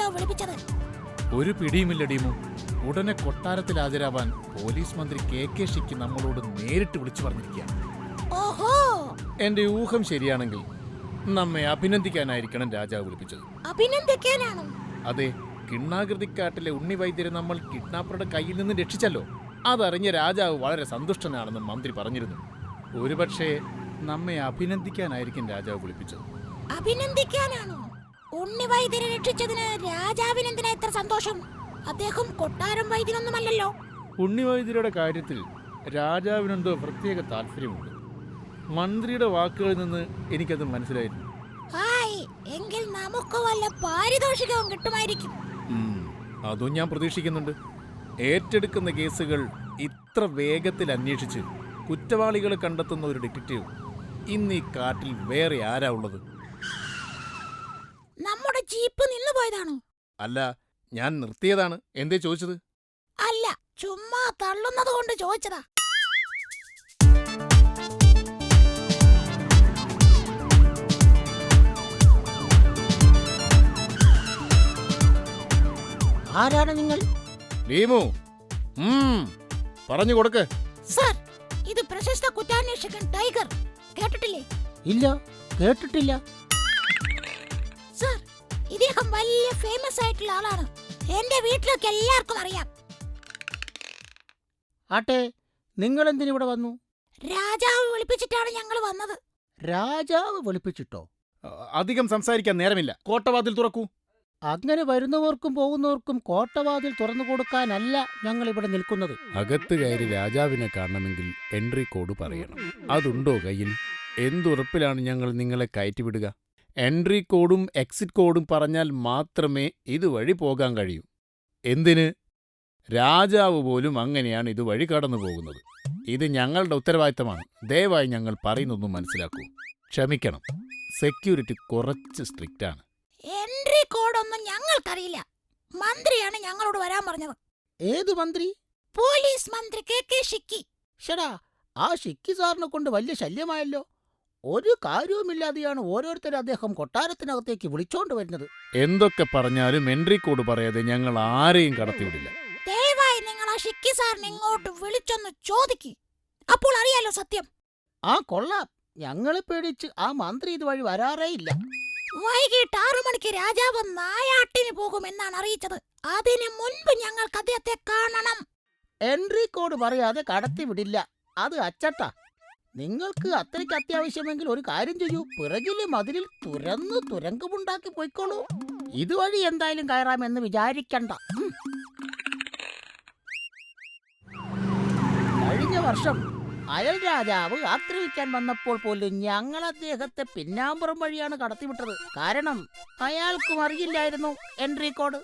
രാജാവ് വിളിപ്പിച്ചത്? ഒരു പിടിയുമില്ല ഡീമു. ഉടനെ കൊട്ടാരത്തിൽ ഹാജരാവാൻ പോലീസ് മന്ത്രി KK ഷിക്ക് നമ്മളോട് നേരിട്ട് വിളിച്ചു പറഞ്ഞിരിക്കുകയാണ്. ഓഹോ, എന്റെ ഊഹം ശരിയാണെങ്കിൽ നമ്മെ അഭിനന്ദിക്കാനായിരിക്കണം രാജാവ് വിളിപ്പിച്ചത്. അഭിനന്ദിക്കാനാണോ? അതെ, കിണ്ണാകൃതിക്കാട്ടിലെ ഉണ്ണി വൈദ്യരെ നമ്മൾ കിഡ്നാപ്പറുടെ കയ്യിൽ നിന്ന് രക്ഷിച്ചല്ലോ. അതറിഞ്ഞ രാജാവ് വളരെ സന്തുഷ്ടനാണെന്ന് മന്ത്രി പറഞ്ഞിരുന്നു. ഒരുപക്ഷെ നമ്മെ അഭിനന്ദിക്കാനായിരിക്കും രാജാവ് വിളിപ്പിച്ചത്. അഭിനന്ദിക്കാനാണോ? ഉണ്ണി വൈദ്യരെ രക്ഷിച്ചതിന് രാജാവിനെന്തിനാ ഇത്ര സന്തോഷം? അദ്ദേഹം കൊട്ടാരം വൈദ്യനൊന്നുമല്ലല്ലോ. ഉണ്ണി വൈദ്യരുടെ കാര്യത്തിൽ രാജാവിനെന്തോ പ്രത്യേക താല്പര്യമുണ്ട്. മന്ത്രിയുടെ വാക്കുകളിൽ നിന്ന് എനിക്കത് മനസ്സിലായിരുന്നു. ഹായ്, എങ്കിൽ നമുക്ക് വല്ല പാരിതോഷികവും കിട്ടുമായിരിക്കും. അതും ഞാൻ പ്രതീക്ഷിക്കുന്നുണ്ട്. ഏറ്റെടുക്കുന്ന കേസുകൾ ഇത്ര വേഗത്തിൽ അന്വേഷിച്ച് കുറ്റവാളികളെ കണ്ടെത്തുന്ന ഒരു ഡിറ്റക്റ്റീവ് ഇന്ന് ഈ കാട്ടിൽ വേറെ ആരാ ഉള്ളത്? നമ്മുടെ ജീപ്പ് നിന്നു പോയതാണോ? അല്ല, ഞാൻ നിർത്തിയതാണ്. എന്തേ ചോദിച്ചത്? അല്ല, ചുമ്മാ തള്ളുന്നത് കൊണ്ട് ചോദിച്ചതാ. ആരാണ് നിങ്ങൾ? ലീമു, പറഞ്ഞു കൊടുക്ക്. സർ, ഇത് പ്രശസ്ത കുറ്റാന്വേഷകൻ ടൈഗർ. കേട്ടിട്ടില്ലേ? ഇല്ല, കേട്ടിട്ടില്ല. സർ, ഇദ്ദേഹം വലിയ ഫേമസ് ആയിട്ടുള്ള ആളാണ്. എന്റെ വീട്ടിലൊക്കെ എല്ലാവർക്കും അറിയാം. ആട്ടെ, നിങ്ങൾ എന്തിനിവിടെ വന്നു? രാജാവ് വിളിപ്പിച്ചിട്ടാണ് ഞങ്ങൾ വന്നത്. രാജാവ് വിളിപ്പിച്ചിട്ടോ? അധികം സംസാരിക്കാൻ നേരമില്ല. കോട്ടവാതിൽ തുറക്കൂ. അങ്ങനെ വരുന്നവർക്കും പോകുന്നവർക്കും കോട്ടവാതിൽ തുറന്നു കൊടുക്കാനല്ല ഞങ്ങൾ ഇവിടെ നിൽക്കുന്നത്. അകത്ത് കയറി രാജാവിനെ കാണണമെങ്കിൽ എൻട്രി കോഡ് പറയണം. അതുണ്ടോ കയ്യിൽ? എന്തുറപ്പിലാണ് ഞങ്ങൾ നിങ്ങളെ കയറ്റിവിടുക? എൻട്രി കോഡും എക്സിറ്റ് കോഡും പറഞ്ഞാൽ മാത്രമേ ഇതുവഴി പോകാൻ കഴിയൂ. എന്തിന്? രാജാവ് പോലും അങ്ങനെയാണ് ഇതുവഴി കടന്നു പോകുന്നത്. ഇത് ഞങ്ങളുടെ ഉത്തരവാദിത്തമാണ്. ദയവായി ഞങ്ങൾ പറയുന്നൊന്നും മനസ്സിലാക്കൂ. ക്ഷമിക്കണം, സെക്യൂരിറ്റി കുറച്ച് സ്ട്രിക്റ്റ് ആണ്. എൻട്രി കോഡൊന്നും ഞങ്ങൾക്കറിയില്ല. മന്ത്രിയാണ് ഞങ്ങളോട് വരാൻ പറഞ്ഞത്. ഏത് മന്ത്രി? പോലീസ് മന്ത്രി KK ഷിക്കി. ഷടാ, ആ ഷിക്കി സാറിനെ കൊണ്ട് വലിയ ശല്യമായല്ലോ. ഒരു കാര്യവുമില്ലാതെയാണ് ഓരോരുത്തരെ അദ്ദേഹം കൊട്ടാരത്തിനകത്തേക്ക് വിളിച്ചോണ്ട് വരുന്നത്. എന്തൊക്കെ പറഞ്ഞാലും എൻട്രി കോഡ് പറയാതെ ഞങ്ങൾ ആരെയും കടത്തിവിടില്ല. ദയവായി നിങ്ങൾ ആ ഷിക്കി സാറിനെ ഇങ്ങോട്ട് വിളിച്ചൊന്ന് ചോദിക്ക്. അപ്പോൾ അറിയാലോ സത്യം. ആ കൊള്ളാം. ഞങ്ങളെ പേടിച്ച് ആ മന്ത്രി ഇതുവഴി വരാറേ ഇല്ല. വൈകിട്ട് 6 മണിക്ക് രാജാവ് നായാട്ടിന് പോകുമെന്നാണ് അറിയിച്ചത്. അതിനു മുൻപ് ഞങ്ങൾക്ക് അദ്ദേഹത്തെ കാണണം. എൻട്രി കോഡ് പറയാതെ കടത്തിവിടില്ല. അത് അച്ചട്ട. നിങ്ങൾക്ക് അത്രയ്ക്ക് അത്യാവശ്യമെങ്കിൽ ഒരു കാര്യം ചെയ്യൂ. പിറകിലെ മതിലിൽ തുരന്ന് തുരങ്കമുണ്ടാക്കി പോയിക്കോളൂ. ഇതുവഴി എന്തായാലും കയറാമെന്ന് വിചാരിക്കണ്ട. കഴിഞ്ഞ വർഷം അയൽ രാജാവ് ആക്രമിക്കാൻ വന്നപ്പോൾ പോലും ഞങ്ങൾ അദ്ദേഹത്തെ പിന്നാമ്പുറം വഴിയാണ് കടത്തിവിട്ടത്. കാരണം അയാൾക്കും അറിയില്ലായിരുന്നു എൻട്രി കോഡ്.